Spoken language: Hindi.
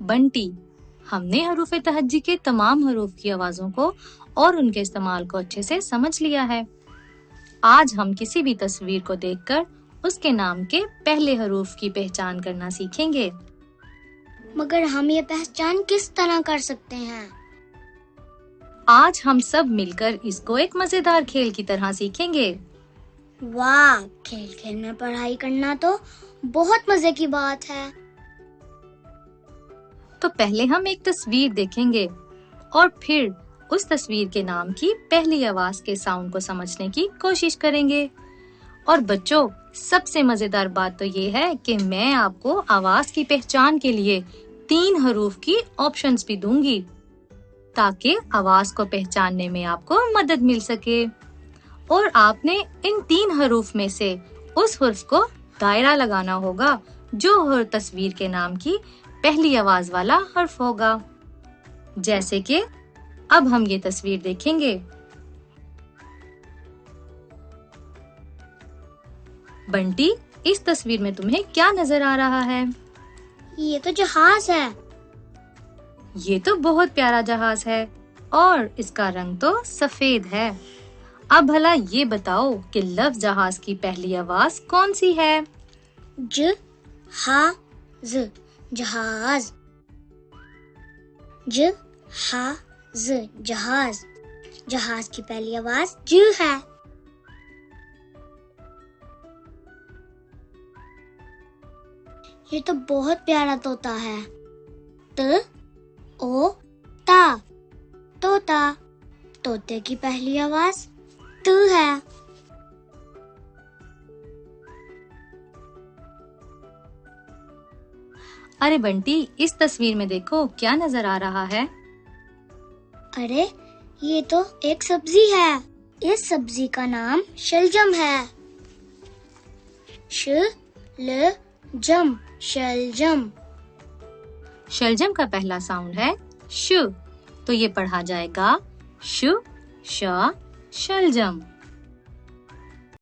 बंटी। हमने हरूफ तहज्जी के तमाम हरूफ की आवाजों को और उनके इस्तेमाल को अच्छे से समझ लिया है। आज हम किसी भी तस्वीर को देखकर उसके नाम के पहले हरूफ की पहचान करना सीखेंगे। मगर हम ये पहचान किस तरह कर सकते हैं? आज हम सब मिलकर इसको एक मजेदार खेल की तरह सीखेंगे। वाह, खेल में पढ़ाई करना तो बहुत मजे की बात है। तो पहले हम एक तस्वीर देखेंगे और फिर उस तस्वीर के नाम की पहली आवाज के साउंड को समझने की कोशिश करेंगे। और बच्चों, सबसे मजेदार बात तो ये है कि मैं आपको आवाज की पहचान के लिए 3 हरूफ की ऑप्शंस भी दूंगी, ताकि आवाज को पहचानने में आपको मदद मिल सके। और आपने इन 3 हरूफ में से उस हर्फ को दायरा लगाना होगा जो हर तस्वीर के नाम की पहली आवाज वाला हर्फ होगा। जैसे कि अब हम ये तस्वीर देखेंगे। बंटी, इस तस्वीर में तुम्हें क्या नजर आ रहा है? ये तो जहाज है। ये तो बहुत प्यारा जहाज है और इसका रंग तो सफेद है। अब भला ये बताओ कि लफ्ज जहाज की पहली आवाज कौन सी है? ज हा ज, जहाज। ज हा ज, जहाज। जहाज की पहली आवाज ज है। ये तो बहुत प्यारा तोता है। त ओ ता, तोता। तोते की पहली आवाज त है। अरे बंटी, इस तस्वीर में देखो क्या नजर आ रहा है? अरे, ये तो एक सब्जी है। इस सब्जी का नाम शलजम है। श ल जम, शलजम। शलजम का पहला साउंड है श, तो ये पढ़ा जाएगा शु श, शलजम।